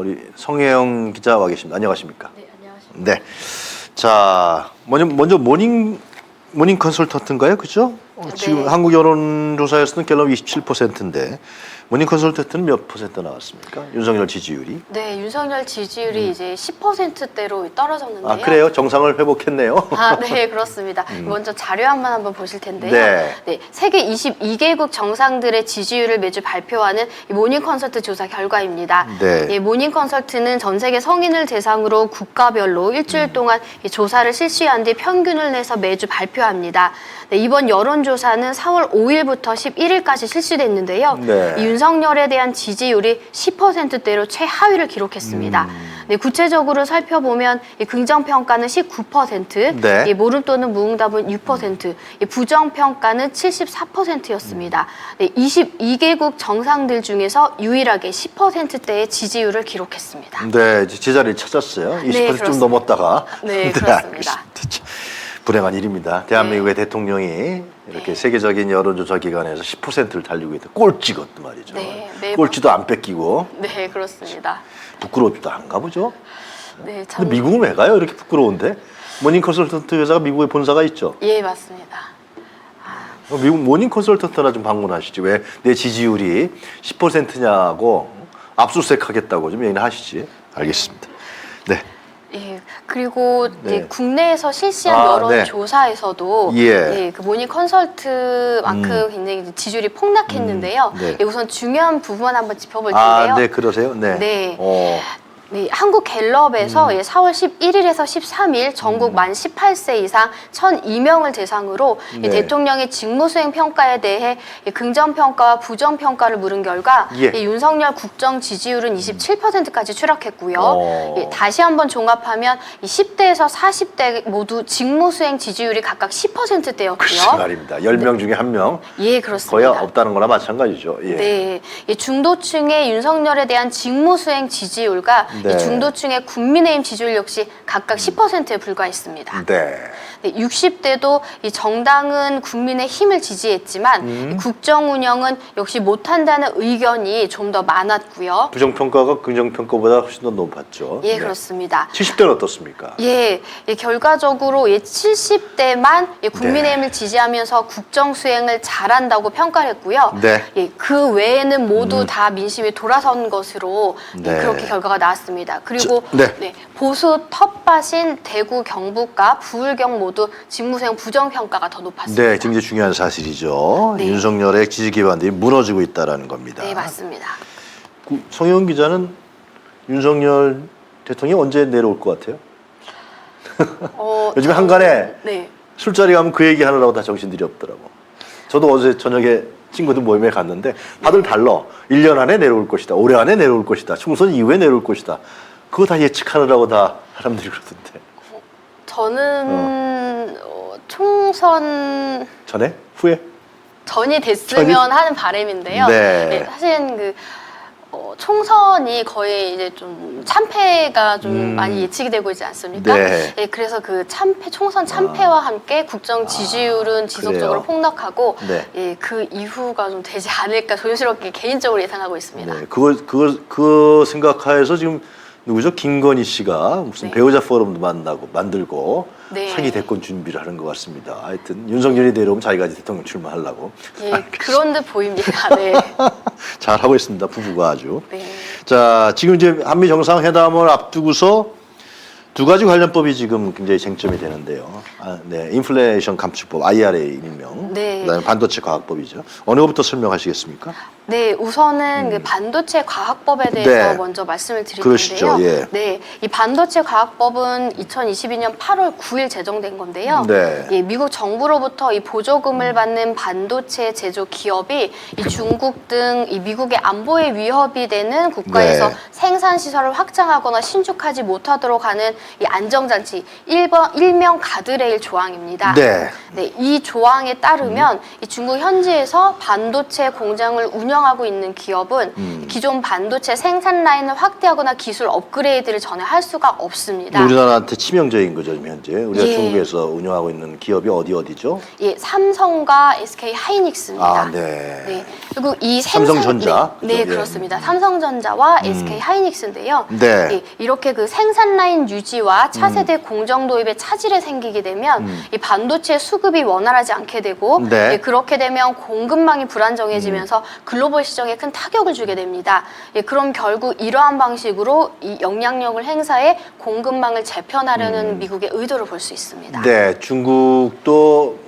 우리 성혜영 기자 와 계십니다. 안녕하십니까? 네, 안녕하십니까? 네. 자, 먼저 모닝 컨설턴트인가요? 그죠? 네. 지금 한국 여론조사에서는 갤럽 27%인데 모닝 컨설턴트는 몇 퍼센트 나왔습니까? 윤석열 지지율이? 네, 윤석열 지지율이 이제 10%대로 떨어졌는데요. 아, 그래요? 정상을 회복했네요. 아, 네, 그렇습니다. 먼저 자료함만 한번 보실 텐데요. 네. 세계 22개국 정상들의 지지율을 매주 발표하는 이 모닝 컨설트 조사 결과입니다. 네. 모닝 컨설트는 전 세계 성인을 대상으로 국가별로 일주일 동안 이 조사를 실시한 뒤 평균을 내서 매주 발표합니다. 네, 이번 여론조사는 4월 5일부터 11일까지 실시됐는데요. 네. 이 윤석열에 대한 지지율이 10%대로 최하위를 기록했습니다. 네, 구체적으로 살펴보면 이 긍정평가는 19%, 네. 이 모름또는 무응답은 6%, 이 부정평가는 74%였습니다. 네, 22개국 정상들 중에서 유일하게 10%대의 지지율을 기록했습니다. 네, 이제 제자리를 찾았어요. 20% 좀 그렇습니다. 넘었다가. 네, 그렇습니다. 알겠습니다. 불행한 일입니다. 대한민국의 대통령이 이렇게 세계적인 여론조사 기관에서 10%를 달리고 있다. 꼴찌것도 말이죠. 네, 꼴찌도 안 뺏기고 네, 그렇습니다. 부끄럽지도 않가 보죠. 네, 참. 근데 미국은 왜 가요? 이렇게 부끄러운데? 모닝 컨설턴트 회사가 미국에 본사가 있죠. 예, 맞습니다. 미국 모닝 컨설턴트나 좀 방문하시지. 왜 내 지지율이 10%냐고 압수수색하겠다고 좀 얘기를 하시지. 알겠습니다. 네. 예, 그리고 네. 이제 국내에서 실시한 여론조사에서도 예. 그 모닝 컨설트만큼 굉장히 이제 지지율이 폭락했는데요. 네. 예, 우선 중요한 부분 한번 짚어볼 텐데요. 아, 네, 그러세요? 네. 네. 어. 네, 한국 갤럽에서 4월 11일에서 13일 전국 만 18세 이상 1,002명을 대상으로 이 네. 대통령의 직무수행 평가에 대해 이 긍정평가와 부정평가를 물은 결과 예. 이 윤석열 국정 지지율은 27%까지 추락했고요. 어. 다시 한번 종합하면 이 10대에서 40대 모두 직무수행 지지율이 각각 10%대였고요. 글쎄 말입니다. 10명 중에 1명. 예, 그렇습니다. 거의 없다는 거나 마찬가지죠. 예. 네, 이 중도층의 윤석열에 대한 직무수행 지지율과 네. 이 중도층의 국민의힘 지지율 역시 각각 10%에 불과했습니다. 네. 네, 60대도 이 정당은 국민의 힘을 지지했지만 이 국정 운영은 역시 못한다는 의견이 좀 더 많았고요. 부정평가가 긍정평가보다 훨씬 더 높았죠. 예, 네. 그렇습니다. 70대는 어떻습니까? 예, 결과적으로 70대만 국민의힘을 지지하면서 국정 수행을 잘한다고 평가를 했고요. 네. 예, 그 외에는 모두 다 민심이 돌아선 것으로 네. 그렇게 결과가 나왔습니다. 그리고 네. 보수 텃밭인 대구, 경북과 부울경 모두 직무수행 부정평가가 더 높았습니다. 네, 굉장히 중요한 사실이죠. 네. 윤석열의 지지 기반들이 무너지고 있다는 겁니다. 네, 맞습니다. 성혜영 기자는 윤석열 대통령이 언제 내려올 것 같아요? 요즘 한간에 네. 술자리 가면 그 얘기 하느라고 다 정신들이 없더라고. 저도 어제 저녁에 친구들 모임에 갔는데 다들 달라. 1년 안에 내려올 것이다. 올해 안에 내려올 것이다. 총선 이후에 내려올 것이다. 그거 다 예측하느라고 다 사람들이 그러던데. 저는 총선 전에? 후에? 전이 됐으면 하는 바람인데요. 네. 사실은 총선이 거의 이제 좀 참패가 좀 많이 예측이 되고 있지 않습니까? 네. 예, 그래서 그 총선 참패와 함께 국정 지지율은 지속적으로 그래요? 폭락하고 네. 예, 그 이후가 좀 되지 않을까 조심스럽게 개인적으로 예상하고 있습니다. 네. 그거 생각하에서 지금 누구죠? 김건희 씨가 무슨 네. 배우자 포럼도 만들고 네. 차기 대권 준비를 하는 것 같습니다. 하여튼 윤석열이 내려오면 자기가 대통령 출마하려고. 예, 그런 듯 보입니다. 네. 잘하고 있습니다. 부부가 아주. 네. 자, 지금 이제 한미 정상회담을 앞두고서 두 가지 관련법이 지금 굉장히 쟁점이 되는데요. 인플레이션 감축법 (IRA) 일명, 네. 그다음에 반도체 과학법이죠. 어느 것부터 설명하시겠습니까? 네, 우선은 그 반도체 과학법에 대해서 네. 먼저 말씀을 드릴 그러시죠. 텐데요. 예. 네, 이 반도체 과학법은 2022년 8월 9일 제정된 건데요. 네. 예, 미국 정부로부터 이 보조금을 받는 반도체 제조 기업이 이 중국 등 이 미국의 안보에 위협이 되는 국가에서 네. 생산 시설을 확장하거나 신축하지 못하도록 하는 이 안정장치 일명 가드레일 조항입니다. 네. 네, 이 조항에 따르면 이 중국 현지에서 반도체 공장을 운영 운영하고 있는 기업은 기존 반도체 생산 라인을 확대하거나 기술 업그레이드를 전혀 할 수가 없습니다. 우리나라한테 치명적인 거죠, 지금 현재. 우리가 예. 중국에서 운영하고 있는 기업이 어디죠? 예, 삼성과 SK 하이닉스입니다. 아, 네. 네. 그리고 이 생산 삼성전자. 네, 네, 그죠? 예. 그렇습니다. 삼성전자와 SK 하이닉스인데요. 네. 예, 이렇게 그 생산 라인 유지와 차세대 공정 도입에 차질이 생기게 되면 이 반도체 수급이 원활하지 않게 되고 네. 예, 그렇게 되면 공급망이 불안정해지면서 글로벌 시장에 큰 타격을 주게 됩니다. 예, 그럼 결국 이러한 방식으로 이 영향력을 행사해 공급망을 재편하려는 미국의 의도를 볼 수 있습니다. 네, 중국도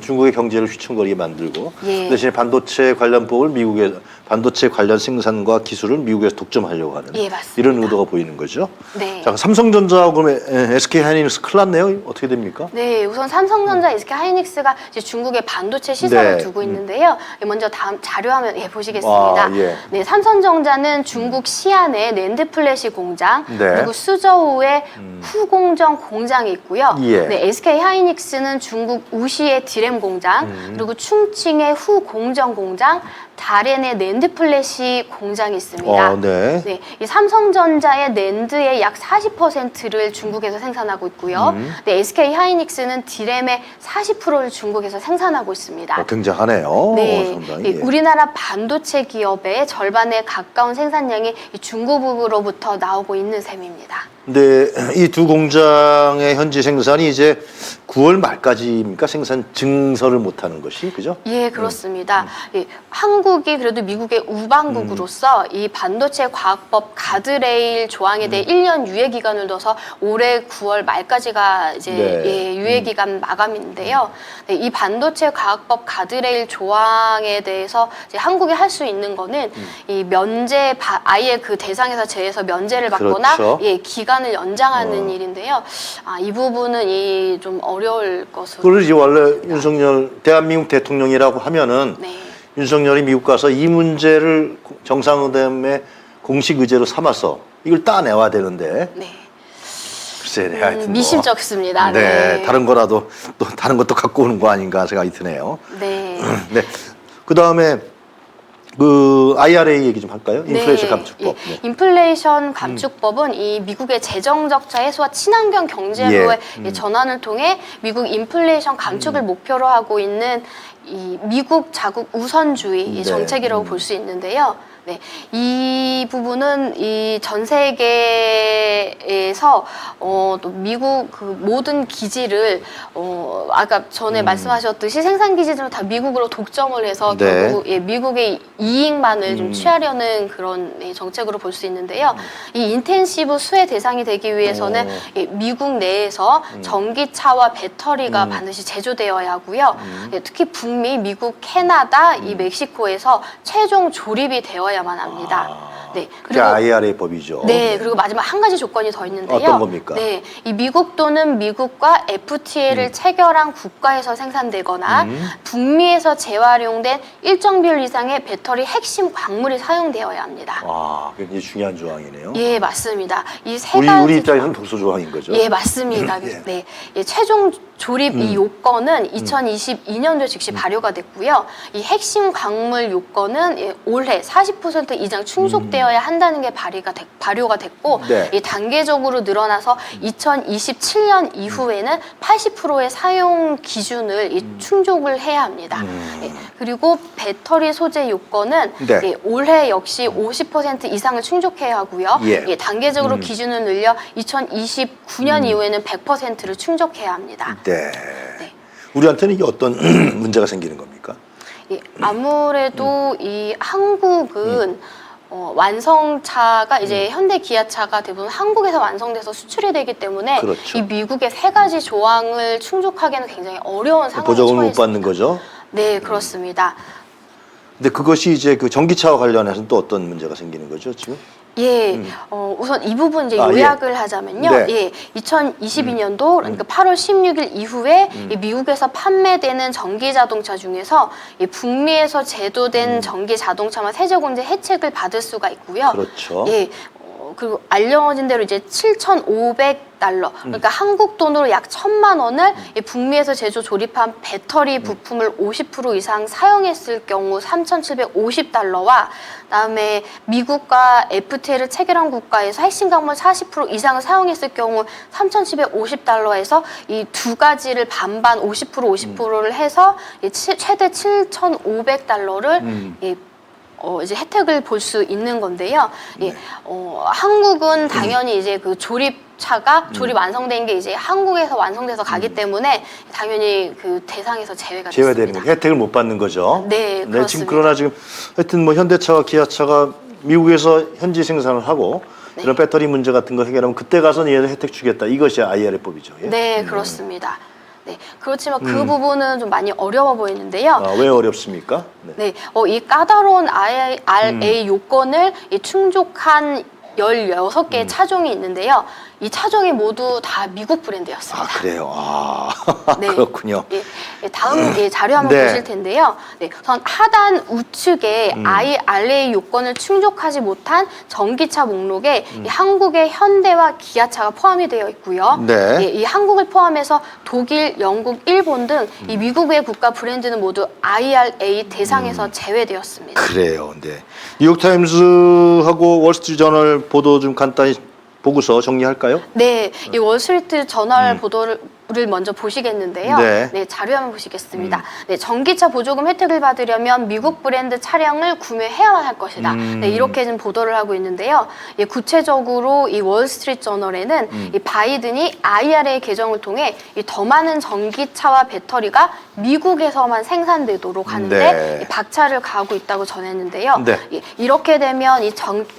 중국의 경제를 휘청거리게 만들고 예. 대신에 반도체 관련법을 반도체 관련 생산과 기술을 미국에서 독점하려고 하는 예, 맞습니다. 이런 의도가 보이는 거죠. 네. 자, 삼성전자하고 그러면 SK 하이닉스 큰일 났네요. 어떻게 됩니까? 네, 우선 삼성전자, SK 하이닉스가 이제 중국의 반도체 시설을 네. 두고 있는데요. 먼저 다음 자료화면 보시겠습니다. 아, 예. 네, 삼성전자는 중국 시안에 낸드 플래시 공장, 네. 그리고 수저우에 후공정 공장이 있고요. 예. 네, SK 하이닉스는 중국 우시의 디램 공장, 그리고 충칭의 후공정 공장, 다롄의 낸드 플래시 공장이 있습니다. 네. 네, 이 삼성전자의 낸드의 약 40%를 중국에서 생산하고 있고요. 네, SK 하이닉스는 디램의 40%를 중국에서 생산하고 있습니다. 굉장하네요. 네, 상당히. 이 우리나라 반도체 기업의 절반에 가까운 생산량이 이 중국으로부터 나오고 있는 셈입니다. 근데 이 두 공장의 현지 생산이 이제 9월 말까지입니까? 생산 증설을 못하는 것이, 그죠? 예, 그렇습니다. 예, 한국이 그래도 미국의 우방국으로서 이 반도체 과학법 가드레일 조항에 대해 1년 유예 기간을 둬서 올해 9월 말까지가 이제 네. 예, 유예 기간 마감인데요. 네, 이 반도체 과학법 가드레일 조항에 대해서 이제 한국이 할 수 있는 거는 이 면제 아예 그 대상에서 제해서 면제를 받거나 그렇죠. 예, 기간을 연장하는 일인데요. 아, 이 부분은 이 좀 어려울 것으로. 그러지 원래 윤석열 대한민국 대통령이라고 하면은 네. 윤석열이 미국 가서 이 문제를 정상회담의 공식 의제로 삼아서 이걸 따내와야 되는데 네. 글쎄, 네, 하여튼 뭐. 미심쩍습니다. 네, 다른 거라도 또 다른 것도 갖고 오는 거 아닌가 생각이 드네요. 네. 네, 그 다음에 그 IRA 얘기 좀 할까요? 인플레이션 감축법. 예. 네. 인플레이션 감축법은 이 미국의 재정 적자 해소와 친환경 경제로의 예. 전환을 통해 미국 인플레이션 감축을 목표로 하고 있는 이 미국 자국 우선주의 네. 정책이라고 볼 수 있는데요. 네, 이 부분은 이 전 세계에서 또 미국 그 모든 기지를 아까 전에 말씀하셨듯이 생산 기지들은 다 미국으로 독점을 해서 네. 결국 예, 미국의 이익만을 좀 취하려는 그런 예, 정책으로 볼 수 있는데요. 이 인텐시브 수혜 대상이 되기 위해서는 예, 미국 내에서 전기차와 배터리가 반드시 제조되어야 하고요. 예, 특히 북미, 미국, 캐나다, 이 멕시코에서 최종 조립이 되어야만 합니다. 네, 그게 IRA 법이죠. 네, 그리고 마지막 한 가지 조건이 더 있는데요. 어떤 겁니까? 네, 이 미국 또는 미국과 FTA를 체결한 국가에서 생산되거나 북미에서 재활용된 일정 비율 이상의 배터리 핵심 광물이 사용되어야 합니다. 아, 굉장히 중요한 조항이네요. 예, 맞습니다. 이 세 가지 우리 입장에서는 독소 조항인 거죠. 예, 맞습니다. 예. 네, 예, 최종 조립 이 요건은 2022년도에 즉시 발효가 됐고요. 이 핵심 광물 요건은 예, 올해 40% 이상 충족되어야 한다는 게 발효가 됐고, 네. 이 단계적으로 늘어나서 2027년 이후에는 80%의 사용 기준을 이 충족을 해야 합니다. 예, 그리고 배터리 소재 요건은 네. 예, 올해 역시 50% 이상을 충족해야 하고요. 예. 예, 단계적으로 기준을 늘려 2029년 이후에는 100%를 충족해야 합니다. 네. 네. 우리한테는 이게 어떤 문제가 생기는 겁니까? 예, 아무래도 이 한국은 완성차가 이제 현대 기아차가 대부분 한국에서 완성돼서 수출이 되기 때문에 그렇죠. 이 미국의 세 가지 조항을 충족하기는 굉장히 어려운 상황에 보조금을 처해 못 받는 있습니다. 거죠. 네, 그렇습니다. 근데 그것이 이제 그 전기차와 관련해서는 또 어떤 문제가 생기는 거죠, 지금? 예, 우선 이 부분 이제 아, 요약을 하자면요. 네. 예, 2022년도 그러니까 8월 16일 이후에 이 미국에서 판매되는 전기 자동차 중에서 이 북미에서 제도된 전기 자동차만 세제공제 혜택을 받을 수가 있고요. 그렇죠. 예. 그리고 알려진 대로 이제 7,500달러, 그러니까 한국 돈으로 약 1,000만 원을 이 북미에서 제조 조립한 배터리 부품을 50% 이상 사용했을 경우 3,750달러와 그다음에 미국과 FTA를 체결한 국가에서 핵심 광물 40% 이상을 사용했을 경우 3,750달러에서 이 두 가지를 반반 50% 50%를 해서 최대 7,500달러를 이제 혜택을 볼 수 있는 건데요. 예, 한국은 당연히 이제 그 조립차가 조립 완성된 게 이제 한국에서 완성돼서 가기 때문에 당연히 그 대상에서 제외가 제외되는 됐습니다. 거 혜택을 못 받는 거죠. 네, 그렇습니다. 지금 그러나 지금 하여튼 뭐 현대차와 기아차가 미국에서 현지 생산을 하고 이런 배터리 문제 같은 거 해결하면 그때 가서는 얘는 혜택 주겠다. 이것이 IRA법이죠. 예? 네, 그렇습니다. 네, 그렇지만 그 부분은 좀 많이 어려워 보이는데요. 왜 어렵습니까? 네, 이 까다로운 IRA 요건을 충족한 16개의 차종이 있는데요. 이 차종이 모두 다 미국 브랜드였습니다. 아, 그래요. 아, 네. 그렇군요. 다음 자료 한번 네. 보실 텐데요. 네, 우선 하단 우측에 IRA 요건을 충족하지 못한 전기차 목록에 이 한국의 현대와 기아차가 포함이 되어 있고요. 네. 이 한국을 포함해서 독일, 영국, 일본 등 이 미국의 국가 브랜드는 모두 IRA 대상에서 제외되었습니다. 그래요. 네. 뉴욕타임스하고 월스트리트저널 보도 좀 간단히 보고서 정리할까요? 네, 이 월스트리트 저널 보도를 먼저 보시겠는데요. 네. 네, 자료 한번 보시겠습니다. 네, 전기차 보조금 혜택을 받으려면 미국 브랜드 차량을 구매해야만 할 것이다. 네, 이렇게 좀 보도를 하고 있는데요. 예, 구체적으로 이 월스트리트 저널에는 이 바이든이 IRA 개정을 통해 이 더 많은 전기차와 배터리가 미국에서만 생산되도록 하는데 네. 이 박차를 가하고 있다고 전했는데요. 네. 예, 이렇게 되면 이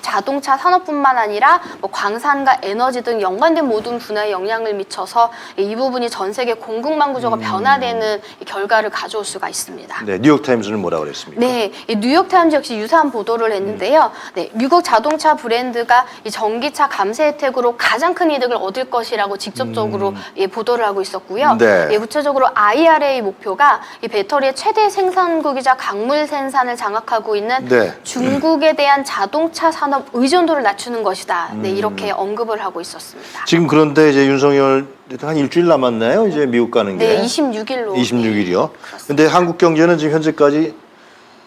자동차 산업뿐만 아니라 뭐 광산과 에너지 등 연관된 모든 분야에 영향을 미쳐서 이 부분이 전 세계 공급망 구조가 변화되는 이 결과를 가져올 수가 있습니다. 네, 뉴욕타임스는 뭐라 그랬습니까? 네, 이 뉴욕타임즈 역시 유사한 보도를 했는데요. 네, 미국 자동차 브랜드가 이 전기차 감세 혜택으로 가장 큰 이득을 얻을 것이라고 직접적으로 예, 보도를 하고 있었고요. 네. 예, 구체적으로 IRA 목표가 이 배터리의 최대 생산국이자 광물 생산을 장악하고 있는 네. 중국에 대한 자동차 산업 의존도를 낮추는 것이다. 네, 이렇게 언급을 하고 있었습니다. 지금 그런데 이제 윤석열 한 일주일 남았나요? 이제 미국 가는 게. 네, 26일로. 26일이요. 그렇습니다. 근데 한국 경제는 지금 현재까지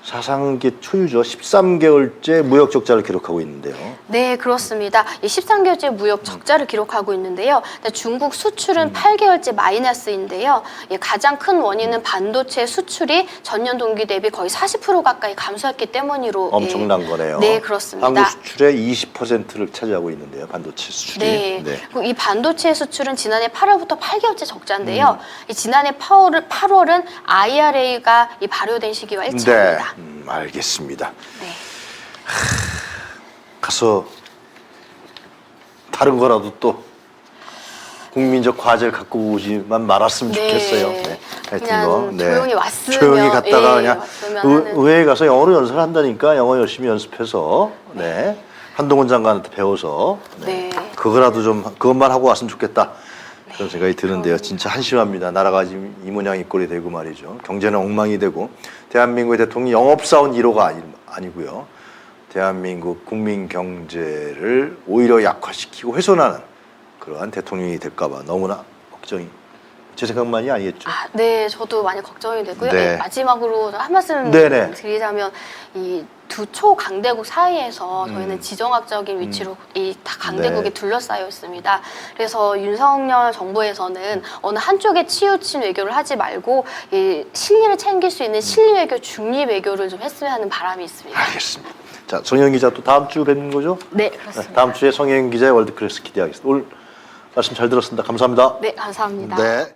사상계 초유죠. 13개월째 무역 적자를 기록하고 있는데요. 네, 그렇습니다. 이 13개월째 무역 적자를 기록하고 있는데요. 중국 수출은 8개월째 마이너스인데요. 예, 가장 큰 원인은 반도체 수출이 전년 동기 대비 거의 40% 가까이 감소했기 때문으로 엄청난 거네요. 네, 그렇습니다. 한국 수출의 20%를 차지하고 있는데요. 반도체 수출이. 네. 그리고 이 반도체 수출은 지난해 8월부터 8개월째 적자인데요. 이 지난해 8월은 IRA가 이 발효된 시기와 일치합니다. 알겠습니다. 네. 가서 다른 거라도 또 국민적 과제를 갖고 오지만 말았으면 네. 좋겠어요. 네. 하여튼 그냥 조용히 왔으면, 조용히 갔다가 예, 그냥 왔으면 하는. 의회에 가서 영어로 연설을 한다니까 영어 열심히 연습해서 네. 한동훈 장관한테 배워서 네. 그거라도 좀 그것만 하고 왔으면 좋겠다. 그런 생각이 드는데요. 진짜 한심합니다. 나라가 지금 이 모양 이 꼴이 되고 말이죠. 경제는 엉망이 되고 대한민국의 대통령이 영업사원 1호가 아니고요. 대한민국 국민 경제를 오히려 약화시키고 훼손하는 그러한 대통령이 될까 봐 너무나 걱정이 제 생각만이 아니겠죠. 네, 저도 많이 걱정이 되고요. 네. 네, 마지막으로 한 말씀 네네. 드리자면 이 두 초강대국 사이에서 저희는 지정학적인 위치로 이 다 강대국이 네. 둘러싸여 있습니다. 그래서 윤석열 정부에서는 어느 한쪽에 치우친 외교를 하지 말고 이 실리를 챙길 수 있는 실리 외교, 중립 외교를 좀 했으면 하는 바람이 있습니다. 알겠습니다. 자, 정영 기자 또 다음 주 뵙는 거죠? 네, 그렇습니다. 다음 주에 성현 기자의 월드클래스 기대하겠습니다. 오늘 말씀 잘 들었습니다. 감사합니다. 네, 감사합니다. 네.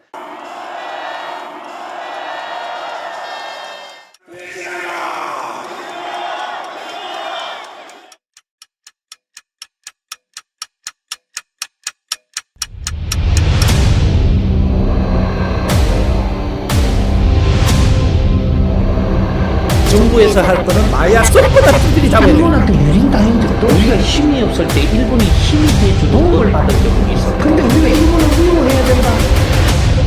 정부에서 할 거는 마약 쏙보다 두들이 잡아야 돼. 일본한테 유린 당한 적도 우리가 힘이 없을 때 일본이 힘이 돼주는 도움을 받은 적이 있어. 근데 우리가 일본을 훌륭해야 된다.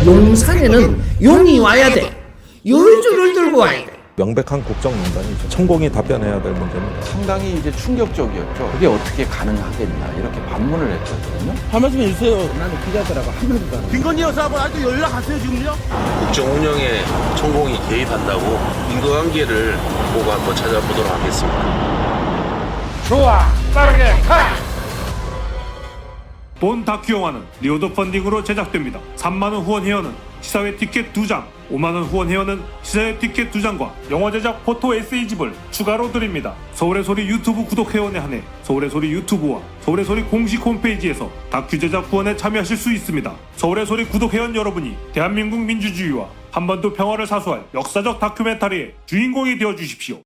용산에는 용이 와야 돼. 요주를 들고 와야 돼. 명백한 국정농단이죠. 천공이 답변해야 될 문제입니다. 상당히 이제 충격적이었죠. 그게 어떻게 가능하겠나 이렇게 반문을 했거든요. 한 말씀 해주세요. 나는 기자들하고 한 명도 안 해. 김건희 여사하고 아직 연락하세요 지금요? 국정 운영에 천공이 개입한다고 인과관계를 보고 한번 찾아보도록 하겠습니다. 본 다큐 영화는 리오드 펀딩으로 제작됩니다. 3만원 후원 회원은 시사회 티켓 2장, 5만원 후원 회원은 시사회 티켓 2장과 영화 제작 포토 에세이집을 추가로 드립니다. 서울의 소리 유튜브 구독 회원에 한해 서울의 소리 유튜브와 서울의 소리 공식 홈페이지에서 다큐 제작 후원에 참여하실 수 있습니다. 서울의 소리 구독 회원 여러분이 대한민국 민주주의와 한반도 평화를 사수할 역사적 다큐멘터리의 주인공이 되어주십시오.